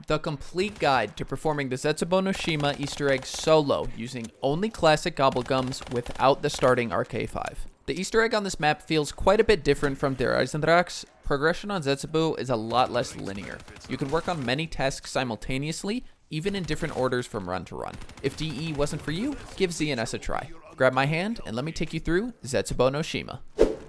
The complete guide to performing the Zetsubou no Shima Easter egg solo using only classic Gobblegums without the starting RK5. The Easter egg on this map feels quite a bit different from Der Eisendrach's. Progression on Zetsubou is a lot less linear. You can work on many tasks simultaneously, even in different orders from run to run. If DE wasn't for you, give ZNS a try. Grab my hand and let me take you through Zetsubou no Shima.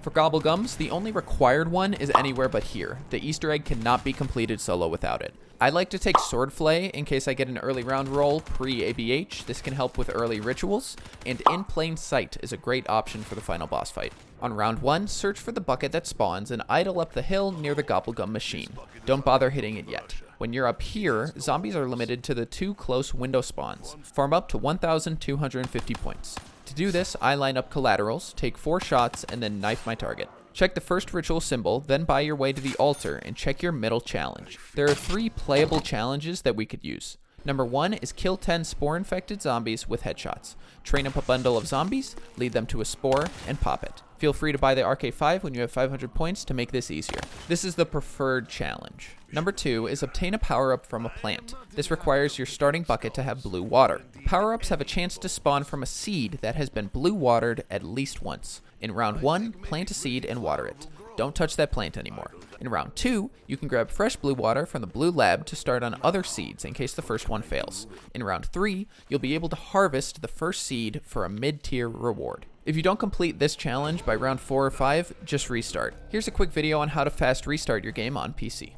For Gobblegums, the only required one is anywhere but here. The Easter egg cannot be completed solo without it. I like to take Sword Flay in case I get an early round roll pre-ABH. This can help with early rituals, and In Plain Sight is a great option for the final boss fight. On round 1, search for the bucket that spawns and idle up the hill near the Gobblegum machine. Don't bother hitting it yet. When you're up here, zombies are limited to the 2 close window spawns. Farm up to 1,250 points. To do this, I line up collaterals, take 4 shots, and then knife my target. Check the first ritual symbol, then buy your way to the altar and check your middle challenge. There are 3 playable challenges that we could use. Number 1 is kill 10 spore-infected zombies with headshots. Train up a bundle of zombies, lead them to a spore, and pop it. Feel free to buy the RK5 when you have 500 points to make this easier. This is the preferred challenge. Number 2 is obtain a power-up from a plant. This requires your starting bucket to have blue water. Power-ups have a chance to spawn from a seed that has been blue watered at least once. In round 1, plant a seed and water it. Don't touch that plant anymore. In round 2, you can grab fresh blue water from the blue lab to start on other seeds in case the first one fails. In round 3, you'll be able to harvest the first seed for a mid-tier reward. If you don't complete this challenge by round 4 or 5, just restart. Here's a quick video on how to fast restart your game on PC.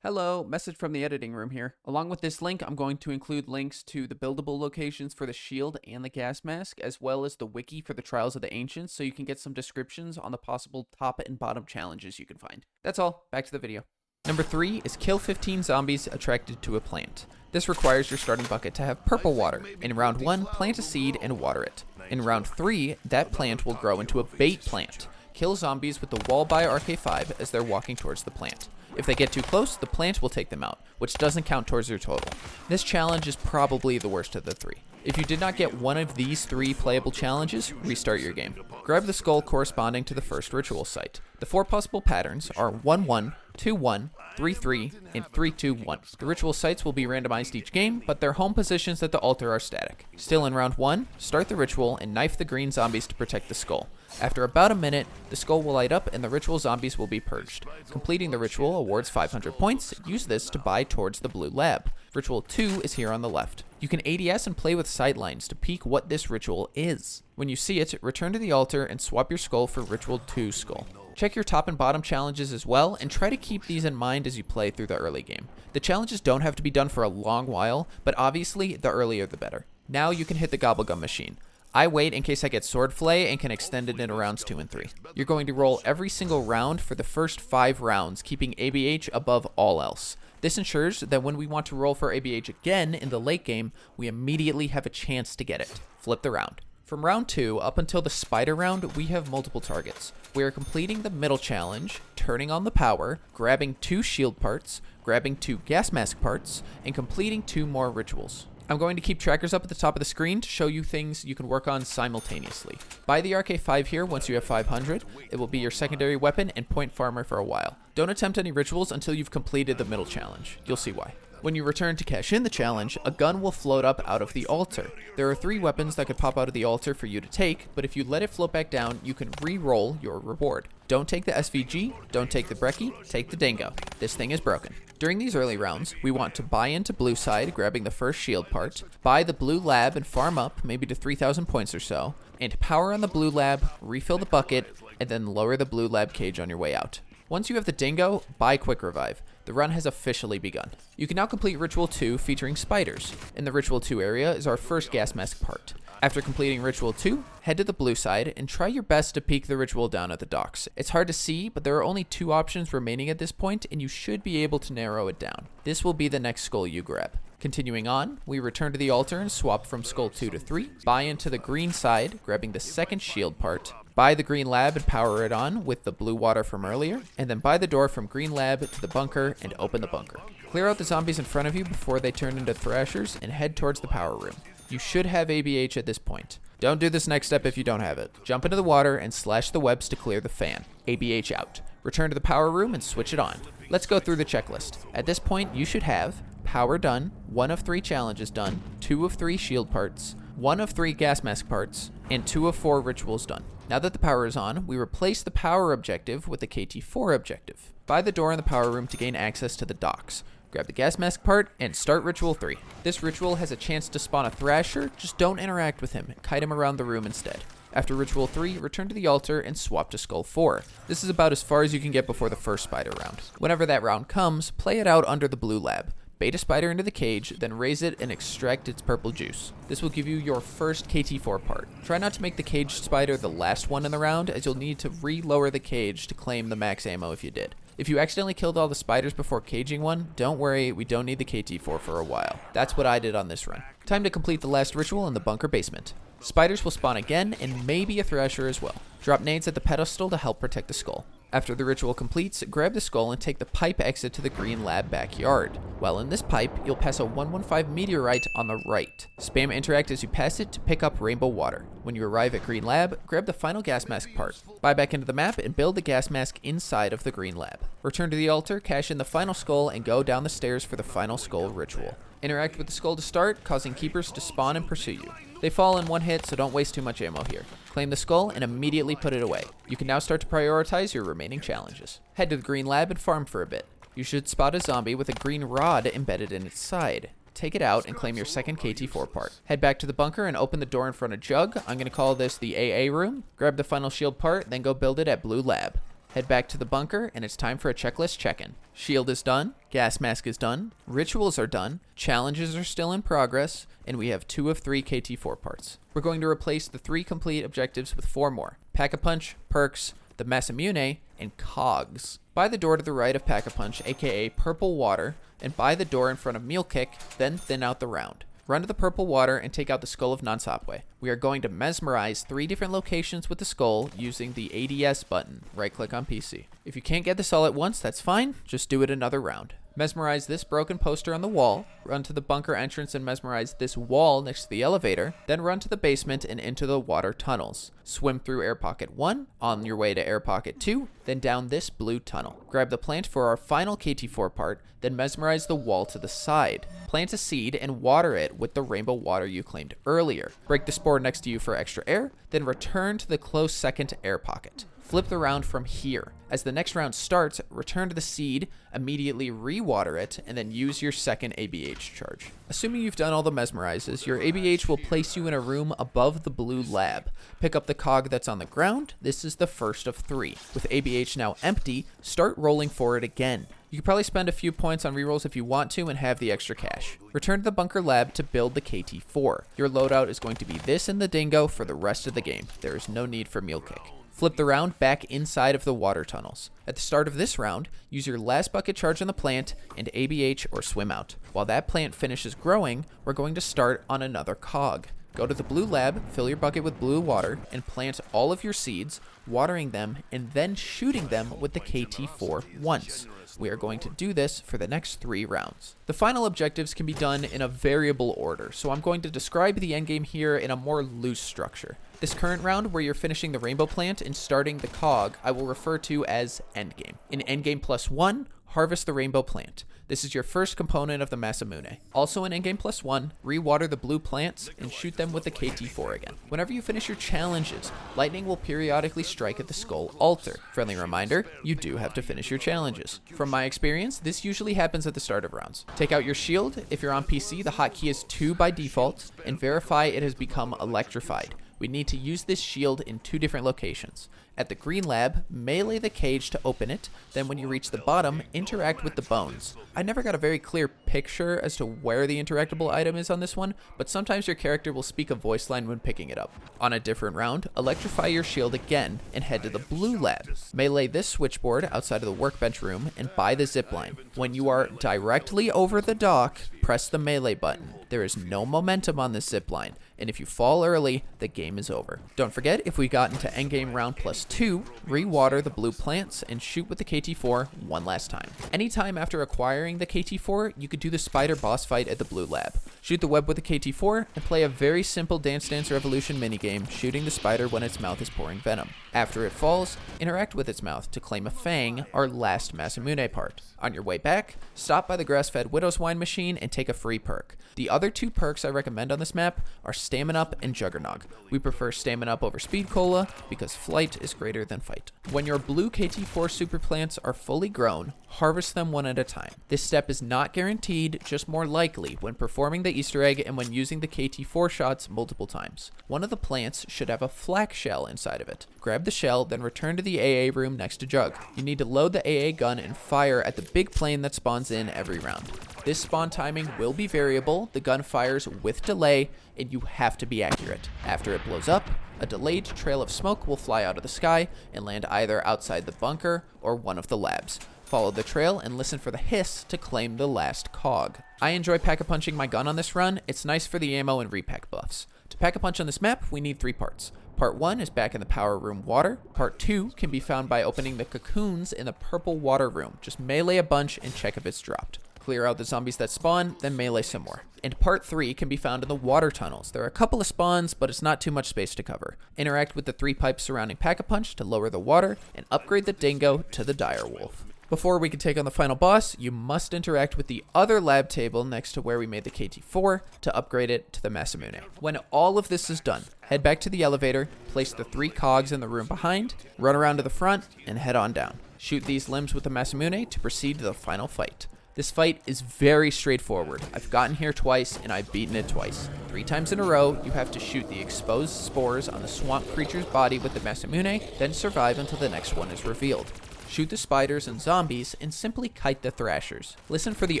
Hello, message from the editing room here. Along with this link, I'm going to include links to the buildable locations for the shield and the gas mask, as well as the wiki for the Trials of the Ancients, so you can get some descriptions on the possible top and bottom challenges you can find. That's all, back to the video. Number 3 is kill 15 zombies attracted to a plant. This requires your starting bucket to have purple water. In round 1, plant a seed and water it. In round 3, that plant will grow into a bait plant. Kill zombies with the wall by RK5 as they're walking towards the plant. If they get too close, the plant will take them out, which doesn't count towards your total. This challenge is probably the worst of the 3. If you did not get one of these 3 playable challenges, restart your game. Grab the skull corresponding to the first ritual site. The 4 possible patterns are 1-1, 2-1, 3-3, and 3-2-1. The ritual sites will be randomized each game, but their home positions at the altar are static. Still in round 1, start the ritual and knife the green zombies to protect the skull. After about a minute, the skull will light up and the ritual zombies will be purged. Completing the ritual awards 500 points. Use this to buy towards the blue lab. Ritual 2 is here on the left. You can ADS and play with sightlines to peek what this ritual is. When you see it, return to the altar and swap your skull for Ritual 2's skull. Check your top and bottom challenges as well, and try to keep these in mind as you play through the early game. The challenges don't have to be done for a long while, but obviously, the earlier the better. Now you can hit the Gobblegum machine. I wait in case I get Sword Flay and can extend it into rounds 2 and 3. You're going to roll every single round for the first 5 rounds, keeping ABH above all else. This ensures that when we want to roll for ABH again in the late game, we immediately have a chance to get it. Flip the round. From round 2 up until the spider round, we have multiple targets. We are completing the middle challenge, turning on the power, grabbing 2 shield parts, grabbing 2 gas mask parts, and completing 2 more rituals. I'm going to keep trackers up at the top of the screen to show you things you can work on simultaneously. Buy the RK5 here once you have 500. It will be your secondary weapon and point farmer for a while. Don't attempt any rituals until you've completed the middle challenge. You'll see why. When you return to cash in the challenge, a gun will float up out of the altar. There are 3 weapons that could pop out of the altar for you to take, but if you let it float back down, you can re-roll your reward. Don't take the SVG, don't take the Brecci, take the Dingo. This thing is broken. During these early rounds, we want to buy into blue side, grabbing the first shield part, buy the blue lab and farm up, maybe to 3,000 points or so, and power on the blue lab, refill the bucket, and then lower the blue lab cage on your way out. Once you have the Dingo, buy Quick Revive. The run has officially begun. You can now complete Ritual 2 featuring spiders. In the Ritual 2 area is our first gas mask part. After completing Ritual 2, head to the blue side and try your best to peek the ritual down at the docks. It's hard to see, but there are only 2 options remaining at this point, and you should be able to narrow it down. This will be the next skull you grab. Continuing on, we return to the altar and swap from skull 2 to 3, buy into the green side, grabbing the second shield part, buy the green lab and power it on with the blue water from earlier, and then buy the door from green lab to the bunker and open the bunker. Clear out the zombies in front of you before they turn into thrashers and head towards the power room. You should have ABH at this point. Don't do this next step if you don't have it. Jump into the water and slash the webs to clear the fan. ABH out. Return to the power room and switch it on. Let's go through the checklist. At this point, you should have power done, 1 of 3 challenges done, 2 of 3 shield parts, 1 of 3 gas mask parts, and 2 of 4 rituals done. Now that the power is on, we replace the power objective with the KT4 objective. Buy the door in the power room to gain access to the docks. Grab the gas mask part and start ritual 3. This ritual has a chance to spawn a Thrasher, just don't interact with him, kite him around the room instead. After ritual 3, return to the altar and swap to skull 4. This is about as far as you can get before the first spider round. Whenever that round comes, play it out under the blue lab. Bait a spider into the cage, then raise it and extract its purple juice. This will give you your first KT4 part. Try not to make the caged spider the last one in the round, as you'll need to re-lower the cage to claim the max ammo if you did. If you accidentally killed all the spiders before caging one, don't worry, we don't need the KT4 for a while. That's what I did on this run. Time to complete the last ritual in the bunker basement. Spiders will spawn again, and maybe a Thrasher as well. Drop nades at the pedestal to help protect the skull. After the ritual completes, grab the skull and take the pipe exit to the green lab backyard. While in this pipe, you'll pass a 115 meteorite on the right. Spam interact as you pass it to pick up rainbow water. When you arrive at green lab, grab the final gas mask part. Buy back into the map and build the gas mask inside of the green lab. Return to the altar, cash in the final skull, and go down the stairs for the final skull ritual. Interact with the skull to start, causing keepers to spawn and pursue you. They fall in one hit, so don't waste too much ammo here. Claim the skull and immediately put it away. You can now start to prioritize your remaining challenges. Head to the green lab and farm for a bit. You should spot a zombie with a green rod embedded in its side. Take it out and claim your second KT4 part. Head back to the bunker and open the door in front of Jug. I'm going to call this the AA room. Grab the final shield part, then go build it at blue lab. Head back to the bunker, and it's time for a checklist check-in. Shield is done, gas mask is done, rituals are done, challenges are still in progress, and we have 2 of 3 KT4 parts. We're going to replace the 3 complete objectives with 4 more. Pack-a-Punch, Perks, the Mesmerizes, and Cogs. Buy the door to the right of Pack-a-Punch, aka Purple Water, and buy the door in front of Meal Kick, then thin out the round. Run to the purple water and take out the skull of Nansapwe. We are going to mesmerize 3 different locations with the skull using the ADS button. Right-click on PC. If you can't get this all at once, that's fine. Just do it another round. Mesmerize this broken poster on the wall, run to the bunker entrance and mesmerize this wall next to the elevator, then run to the basement and into the water tunnels. Swim through air pocket 1, on your way to air pocket 2, then down this blue tunnel. Grab the plant for our final KT4 part, then mesmerize the wall to the side. Plant a seed and water it with the rainbow water you claimed earlier. Break the spore next to you for extra air, then return to the close second air pocket. Flip the round from here. As the next round starts, return to the seed, immediately re-water it, and then use your second ABH charge. Assuming you've done all the mesmerizes, your ABH will place you in a room above the blue lab. Pick up the cog that's on the ground. This is the first of 3. With ABH now empty, start rolling for it again. You could probably spend a few points on rerolls if you want to and have the extra cash. Return to the bunker lab to build the KT4. Your loadout is going to be this and the dingo for the rest of the game. There is no need for meal kick. Flip the round back inside of the water tunnels. At the start of this round, use your last bucket charge on the plant and ABH or swim out. While that plant finishes growing, we're going to start on another cog. Go to the blue lab, fill your bucket with blue water, and plant all of your seeds, watering them, and then shooting them with the KT4 once. We are going to do this for the next 3 rounds. The final objectives can be done in a variable order, so I'm going to describe the endgame here in a more loose structure. This current round, where you're finishing the rainbow plant and starting the cog, I will refer to as endgame. In endgame +1, harvest the rainbow plant. This is your first component of the Masamune. Also in endgame +1, re-water the blue plants and shoot them with the KT4 again. Whenever you finish your challenges, lightning will periodically strike at the skull altar. Friendly reminder, you do have to finish your challenges. From my experience, this usually happens at the start of rounds. Take out your shield. If you're on PC, the hotkey is 2 by default, and verify it has become electrified. We need to use this shield in 2 different locations. At the green lab, melee the cage to open it, then when you reach the bottom, interact with the bones. I never got a very clear picture as to where the interactable item is on this one, but sometimes your character will speak a voice line when picking it up. On a different round, electrify your shield again and head to the blue lab. Melee this switchboard outside of the workbench room and buy the zipline. When you are directly over the dock, press the melee button. There is no momentum on this zipline, and if you fall early, the game is over. Don't forget, if we got into endgame round +2, re-water the blue plants and shoot with the KT4 one last time. Anytime after acquiring the KT4, you could do the spider boss fight at the blue lab. Shoot the web with the KT4 and play a very simple Dance Dance Revolution minigame, shooting the spider when its mouth is pouring venom. After it falls, interact with its mouth to claim a fang, our last Masamune part. On your way back, stop by the grass-fed Widow's Wine machine and take a free perk. The other two perks I recommend on this map are Stamina Up and Juggernog. We prefer Stamina Up over Speed Cola because flight is greater than fight. When your blue KT4 super plants are fully grown, harvest them one at a time. This step is not guaranteed, just more likely when performing the Easter egg and when using the KT4 shots multiple times. One of the plants should have a flak shell inside of it. Grab the shell, then return to the AA room next to Jug. You need to load the AA gun and fire at the big plane that spawns in every round. This spawn timing will be variable, the gun fires with delay, and you have to be accurate. After it blows up, a delayed trail of smoke will fly out of the sky and land either outside the bunker or one of the labs. Follow the trail and listen for the hiss to claim the last cog. I enjoy pack-a-punching my gun on this run. It's nice for the ammo and repack buffs. To pack-a-punch on this map, we need 3 parts. Part 1 is back in the power room water. Part 2 can be found by opening the cocoons in the purple water room. Just melee a bunch and check if it's dropped. Clear out the zombies that spawn, then melee some more. And part 3 can be found in the water tunnels. There are a couple of spawns, but it's not too much space to cover. Interact with the 3 pipes surrounding Pack-a-Punch to lower the water, and upgrade the Dingo to the Dire Wolf. Before we can take on the final boss, you must interact with the other lab table next to where we made the KT4 to upgrade it to the Masamune. When all of this is done, head back to the elevator, place the 3 cogs in the room behind, run around to the front, and head on down. Shoot these limbs with the Masamune to proceed to the final fight. This fight is very straightforward. I've gotten here twice, and I've beaten it twice. 3 times in a row, you have to shoot the exposed spores on the swamp creature's body with the Masamune, then survive until the next one is revealed. Shoot the spiders and zombies, and simply kite the thrashers. Listen for the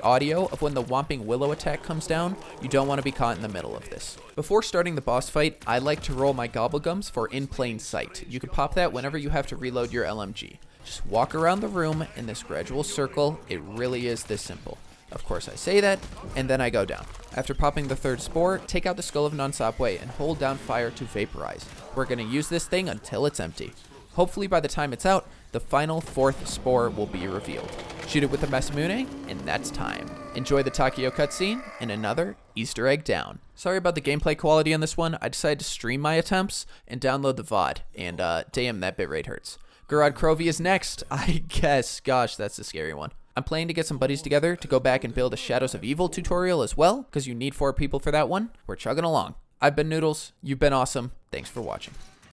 audio of when the Whomping Willow attack comes down. You don't want to be caught in the middle of this. Before starting the boss fight, I like to roll my Gobblegums for in plain sight. You can pop that whenever you have to reload your LMG. Just walk around the room in this gradual circle. It really is this simple. Of course I say that, and then I go down. After popping the 3rd spore, take out the Skull of Non-Sapway and hold down fire to vaporize. We're going to use this thing until it's empty. Hopefully by the time it's out, the final 4th spore will be revealed. Shoot it with the Masamune, and that's time. Enjoy the Takio cutscene, and another Easter egg down. Sorry about the gameplay quality on this one. I decided to stream my attempts and download the VOD, and damn, that bitrate hurts. Garad Krovi is next, I guess. Gosh, that's a scary one. I'm planning to get some buddies together to go back and build a Shadows of Evil tutorial as well, because you need 4 people for that one. We're chugging along. I've been Noodles. You've been awesome. Thanks for watching.